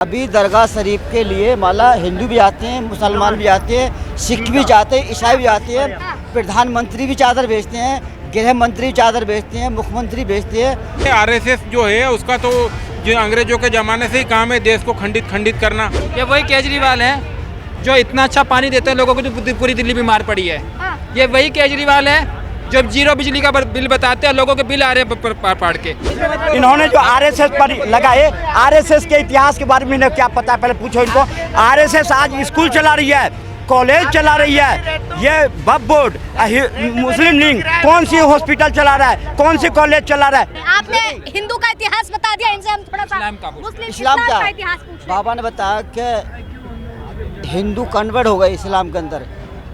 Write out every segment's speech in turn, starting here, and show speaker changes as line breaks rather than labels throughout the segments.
अभी दरगाह शरीफ के लिए माला हिंदू भी आते हैं, मुसलमान भी आते हैं, सिख भी जाते हैं, ईसाई भी आते हैं, प्रधानमंत्री भी चादर बेचते हैं, गृह मंत्री चादर बेचते हैं, मुख्यमंत्री बेचते हैं।
आरएसएस जो है उसका तो जो अंग्रेजों के ज़माने से ही काम है देश को खंडित करना।
ये वही केजरीवाल है जो इतना अच्छा पानी देते हैं लोगों को, जो पूरी दिल्ली बीमार पड़ी है। ये वही केजरीवाल है जो जीरो बिजली का बिल बताते हैं, लोगों के बिल आ रहे हैं पाड़ के।
इन्होंने जो आरएसएस पर लगाए, आरएसएस के इतिहास के बारे में इन्हें क्या पता है, पहले पूछो इनको। आरएसएस आज स्कूल चला रही है, कॉलेज चला रही है, ये वक्फ बोर्ड, मुस्लिम लीग कौन सी हॉस्पिटल चला रहा है, कौन सी कॉलेज चला रहा है।
आपने हिंदू का इतिहास बता दिया, इनसे हम थोड़ा सा
इस्लाम का
इतिहास पूछ रहे हैं।
बाबा ने बताया कि हिंदू कन्वर्ट हो गए इस्लाम के अंदर।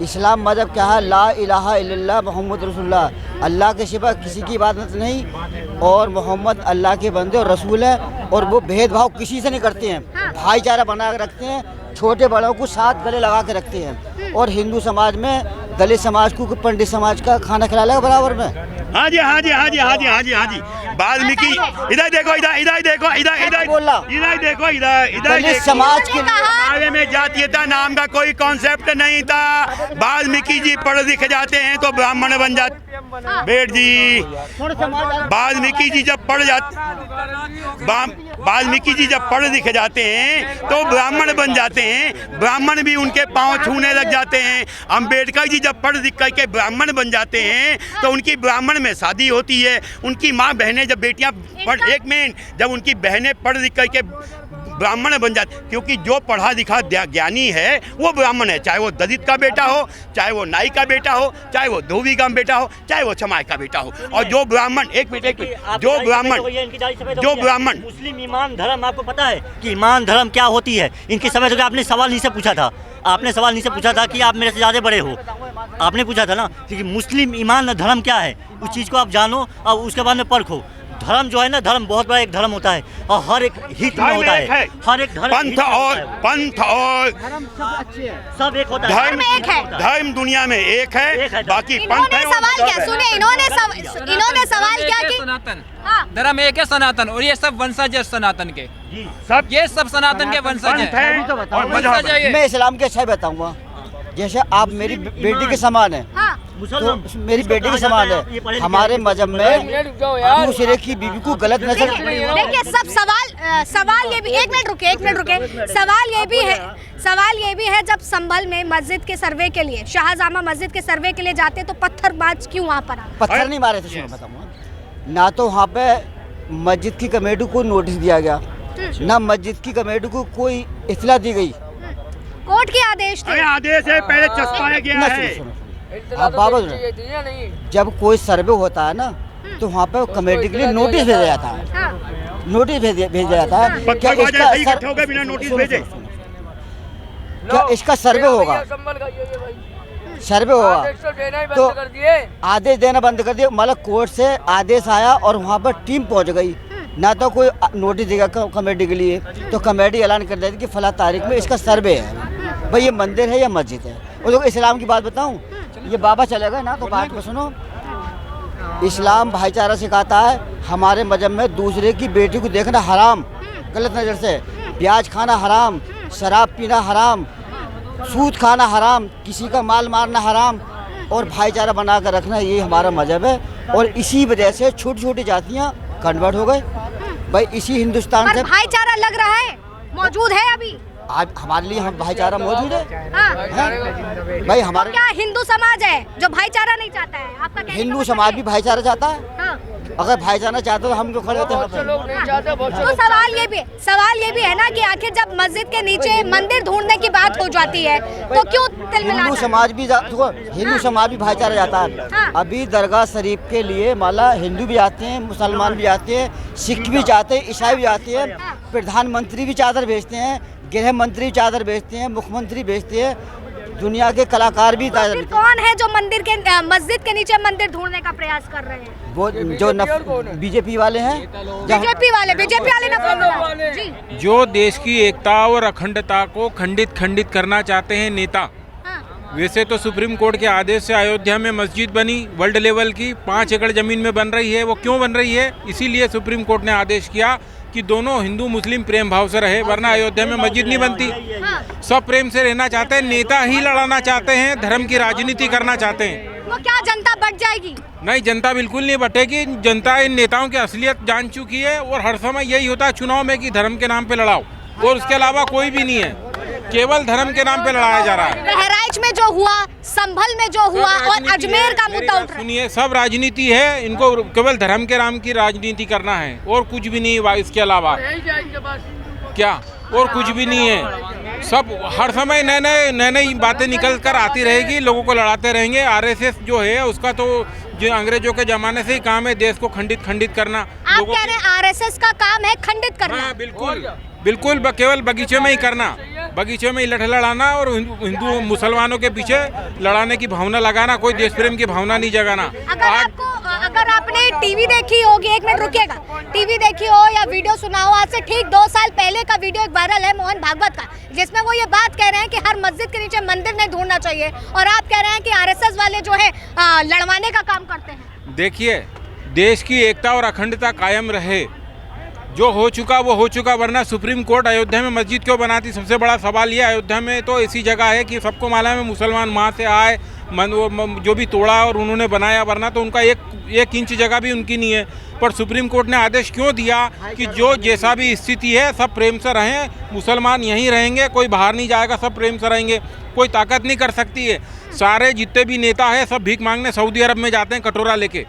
इस्लाम मज़हब क्या है? ला इलाहा इल्लल्लाह मोहम्मद रसूलुल्लाह, अल्लाह के सिवा किसी की इबादत नहीं और मोहम्मद अल्लाह के बंदे और रसूल है। और वो भेदभाव किसी से नहीं करते हैं, भाईचारा बना के रखते हैं, छोटे बड़ों को साथ गले लगा के रखते हैं। और हिंदू समाज में दलित समाज को पंडित समाज का खाना खिला लेगा बराबर में।
हाँ जी हाँ जी हाँ जी हाँ जी हाँ जी हाँ जी। वाल्मीकि इधर देखो, इधर देखो, इधर
बोला
इधर देखो, इधर
दलित समाज के
बारे में जातीयता नाम का कोई कॉन्सेप्ट नहीं था। वाल्मीकि जी पढ़ लिख जाते हैं तो ब्राह्मण बन जाते। बेट जी, वाल्मीकि जी जब वाल्मीकि जी जब पढ़ लिख जाते हैं तो ब्राह्मण बन जाते हैं, ब्राह्मण भी उनके पांव छूने लग जाते हैं। अम्बेडकर जी जब पढ़ लिख करके ब्राह्मण बन जाते हैं तो उनकी ब्राह्मण में शादी होती है। उनकी माँ बहनें जब बेटियां एक मिनट जब उनकी बहनें पढ़ लिख करके ब्राह्मण बन जाते, क्योंकि जो पढ़ा लिखा ज्ञानी है वो ब्राह्मण है, चाहे वो दलित का बेटा हो, चाहे वो नाई का बेटा हो, चाहे वो धोबी का बेटा हो, चाहे वो चमाय का बेटा हो। और जो ब्राह्मण एक मिनट जो ब्राह्मण
मुस्लिम ईमान धर्म, आपको पता है कि ईमान धर्म क्या होती है? इनकी समझ हो गया। आपने सवाल नहीं से पूछा था, आपने सवाल नहीं से पूछा था कि आप मेरे से ज़्यादा बड़े हो, आपने पूछा था ना कि मुस्लिम ईमान धर्म क्या है। उस चीज़ को आप जानो और उसके बाद में परखो। धर्म जो है ना, धर्म बहुत बड़ा एक धर्म होता है और हर एक हित में होता है। हर एक धर्म
पंथ और
सब एक होता है।
धर्म एक है, धर्म दुनिया में एक है, बाकी पंथ है।
सवाल क्या सुने, इन्होंने सवाल क्या कि
सनातन धर्म एक है, सनातन, और ये सब वंशज है सनातन के,
सब
ये सब सनातन के वंशज है।
मैं इस्लाम के अच्छा बताऊंगा। जैसे आप मेरी बेटी के समान है, तो मेरी बेटी के समान है। हमारे मजहब में दूसरे की बीवी को गलत नजर।
देखिए सब सवाल ये भी, एक मिनट रुके। सवाल ये भी है जब संभल में मस्जिद के सर्वे के लिए, शाहजहां मस्जिद के सर्वे के लिए जाते तो पत्थरबाज क्यों वहाँ पर?
पत्थर नहीं मारे थे, सुनो बताऊंगा ना। तो वहाँ पे मस्जिद की कमेटी को नोटिस दिया गया, ना मस्जिद की कमेटी को कोई इत्तला दी गई।
कोर्ट के आदेश थे।
आदेश है, पहले चस्पाया गया है।
आप बाबा जब कोई सर्वे होता है ना तो वहाँ पे कमेटी के लिए नोटिस भेजा जाता है, नोटिस भेजा जाता है। क्या इसका सर्वे होगा? सर्वे होगा तो आदेश देना बंद कर दिया। मतलब कोर्ट से आदेश आया और वहाँ पर टीम पहुँच गई, ना तो कोई नोटिस देगा कमेटी के लिए, तो कमेटी ऐलान कर देती कि फला तारीख में इसका सर्वे है। भाई ये मंदिर है या मस्जिद है? और तो इस्लाम की बात बताऊं, ये बाबा चलेगा ना तो बात को सुनो। इस्लाम भाईचारा सिखाता है। हमारे मजहब में दूसरे की बेटी को देखना हराम, गलत नज़र से, प्याज खाना हराम, शराब पीना हराम, सूद खाना हराम, किसी का माल मारना हराम, और भाईचारा बना कर रखना, ये हमारा मजहब है। और इसी वजह से छोटी छोटी जातियाँ कन्वर्ट हो गए। भाई इसी हिंदुस्तान से
भाईचारा लग रहा है, मौजूद है अभी
आज हमारे लिए। हम भाईचारा मौजूद है। भाई हमारे
क्या हिंदू समाज है जो भाईचारा नहीं चाहता है? आपका कहने
हिंदू
का
समाज भी भाईचारा चाहता है।
हाँ।
अगर भाईचारा चाहते तो हम क्यों खड़े होते हैं?
तो सवाल ये भी है ना कि आखिर जब मस्जिद के नीचे मंदिर ढूंढने की बात हो जाती है तो क्यों
हिंदू समाज भी हिंदू समाज भी भाईचारा जाता है। अभी दरगाह शरीफ के लिए माला हिंदू भी आते हैं, मुसलमान भी आते हैं, सिख भी जाते हैं, ईसाई भी आते हैं, प्रधानमंत्री भी चादर बेचते हैं, गृह मंत्री चादर बेचते हैं, मुख्यमंत्री बेचते हैं, दुनिया के कलाकार भी चादर।
कौन है जो मस्जिद के नीचे मंदिर ढूंढने का प्रयास कर रहे हैं?
वो जो बीजेपी वाले हैं,
बीजेपी वाले जी,
जो देश की एकता और अखंडता को खंडित करना चाहते हैं नेता, वैसे तो सुप्रीम कोर्ट के आदेश से अयोध्या में मस्जिद बनी वर्ल्ड लेवल की 5 एकड़ ज़मीन में बन रही है। वो क्यों बन रही है? इसीलिए सुप्रीम कोर्ट ने आदेश किया कि दोनों हिंदू मुस्लिम प्रेम भाव से रहे, वरना अयोध्या में मस्जिद नहीं बनती। सब प्रेम से रहना चाहते हैं, नेता ही लड़ाना चाहते हैं, धर्म की राजनीति करना चाहते हैं।
तो क्या जनता बढ़ जाएगी?
नहीं, जनता बिल्कुल नहीं बटेगी। जनता इन नेताओं की असलियत जान चुकी है और हर समय यही होता है चुनाव में कि धर्म के नाम पे लड़ाओ, और उसके अलावा कोई भी नहीं है, केवल धर्म के नाम पे लड़ाया जा रहा है।
बहराइच में जो हुआ, संभल में जो हुआ और अजमेर का मुद्दा उठ रहा है।
सुनिए, सब राजनीति है, इनको केवल धर्म के नाम की राजनीति करना है और कुछ भी नहीं। इसके अलावा क्या और कुछ भी नहीं है। सब हर समय नए नई बातें निकल कर आती रहेगी, लोगों को लड़ाते रहेंगे। आरएसएस जो है उसका तो जो अंग्रेजों के जमाने से ही काम है देश को खंडित करना।
आप कह रहे हैं आरएसएस का काम है खंडित करना?
हाँ, बिल्कुल केवल बगीचे में ही करना, बगीचे में ही लड़ाना और हिंदू मुसलमानों के पीछे लड़ाने की भावना लगाना, कोई देश प्रेम की भावना नहीं जगाना।
अगर आपने टीवी देखी होगी, 1 मिनट रुकिएगा, टीवी देखी हो या वीडियो सुना हो, आज से ठीक 2 साल पहले का वीडियो एक वायरल है मोहन भागवत का, जिसमें वो ये बात कह रहे हैं कि हर मस्जिद के नीचे मंदिर नहीं ढूंढना चाहिए, और आप कह रहे हैं कि आरएसएस वाले जो है लड़वाने का काम करते हैं।
देखिए, देश की एकता और अखंडता कायम रहे, जो हो चुका वो हो चुका, वरना सुप्रीम कोर्ट अयोध्या में मस्जिद क्यों बनाती? सबसे बड़ा सवाल ये, अयोध्या में तो ऐसी जगह है कि सबको मालूम है मुसलमान वहाँ से आए, जो भी तोड़ा और उन्होंने बनाया, वरना तो उनका एक इंच जगह भी उनकी नहीं है। पर सुप्रीम कोर्ट ने आदेश क्यों दिया कि जो जैसा भी स्थिति है सब प्रेम से रहें, मुसलमान यहीं रहेंगे, कोई बाहर नहीं जाएगा, सब प्रेम से रहेंगे, कोई ताकत नहीं कर सकती है। सारे जितने भी नेता हैं सब भीख मांगने सऊदी अरब में जाते हैं कटोरा लेके।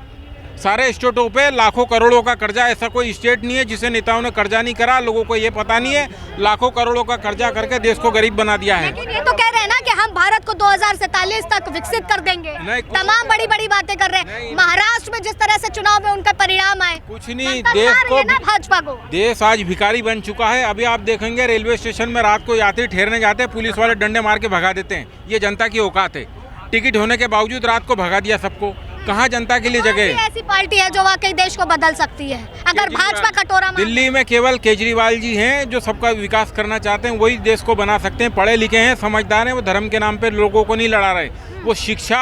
सारे स्टेटों पे लाखों करोड़ों का कर्जा, ऐसा कोई स्टेट नहीं है जिसे नेताओं ने कर्जा नहीं करा। लोगों को ये पता नहीं है, लाखों करोड़ों का कर्जा करके देश को गरीब बना दिया है।
लेकिन ये तो कह रहे हैं ना कि हम भारत को 2047 तक विकसित कर देंगे, तमाम बड़ी बड़ी बातें कर रहे हैं। महाराष्ट्र में जिस तरह से चुनाव में उनका परिणाम आए,
कुछ नहीं, देश को
भाजपा को
देश आज भिखारी बन चुका है। अभी आप देखेंगे रेलवे स्टेशन में रात को यात्री ठहरने जाते हैं, पुलिस वाले डंडे मार के भगा देते हैं। ये जनता की औकात है? टिकट होने के बावजूद रात को भगा दिया सबको। कहाँ जनता के लिए जगह है?
ऐसी पार्टी है जो वाकई देश को बदल सकती है अगर भाजपा कटोरा।
दिल्ली में केवल केजरीवाल जी हैं जो सबका विकास करना चाहते हैं, वही देश को बना सकते हैं। पढ़े लिखे हैं, समझदार हैं, वो धर्म के नाम पे लोगों को नहीं लड़ा रहे। वो शिक्षा,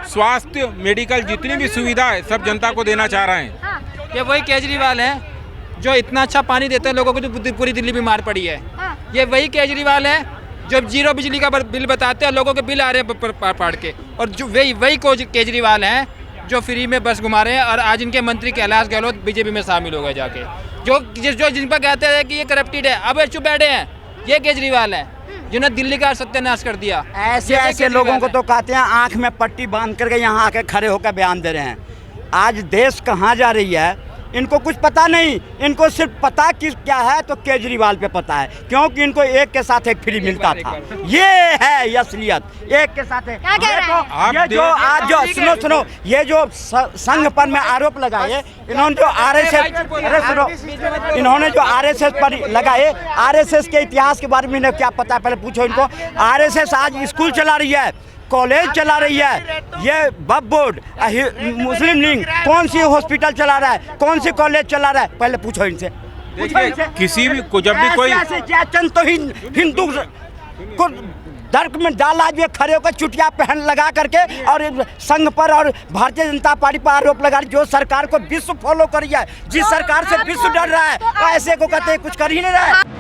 स्वास्थ्य, मेडिकल, जितनी भी सुविधा है सब जनता को देना चाह रहे हैं।
ये वही केजरीवाल है जो इतना अच्छा पानी देते हैं लोगों को, तो पूरी दिल्ली बीमार पड़ी है। ये वही केजरीवाल है जो 0 बिजली का बिल बताते हैं, लोगों के बिल आ रहे हैं पाड़ के। और जो वही केजरीवाल हैं जो फ्री में बस घुमा रहे हैं। और आज इनके मंत्री कैलाश गहलोत बीजेपी में शामिल हो गए जाके, जो जिन पर कहते हैं कि ये करप्टेड है, अब चुप बैठे हैं। ये केजरीवाल है जिन्होंने दिल्ली का सत्यानाश कर दिया।
ऐसे लोगों को तो कहते हैं आंख में पट्टी बांध करके यहाँ आके खड़े होकर बयान दे रहे हैं। आज देश कहाँ जा रही है इनको कुछ पता नहीं। इनको सिर्फ पता कि क्या है तो केजरीवाल पे पता है, क्योंकि इनको एक के साथ एक फ्री मिलता था। ये है असलियत, एक के साथ एक। ये जो आज जो सुनो ये जो संघ पर में आरोप लगाए इन्होंने, जो इन्होंने जो आरएसएस पर लगाए, आरएसएस के इतिहास के बारे में इन्हें क्या पता है? पहले पूछो इनको। आरएसएस आज स्कूल चला रही है, कॉलेज चला रही है, ये वक्फ बोर्ड, मुस्लिम लीग कौन सी हॉस्पिटल चला रहा है, कौन सी कॉलेज चला रहा है? पहले पूछो इनसे।
किसी भी को जब भी कोई
चंद तो हिंदू को दर्क में डाला, जो खड़े होकर चुटिया पहन लगा करके और संघ पर और भारतीय जनता पार्टी पर आरोप लगा, जो सरकार को विश्व फॉलो कर रही है, जिस सरकार से विश्व डर रहा है, ऐसे को कहते कुछ कर ही नहीं रहा है।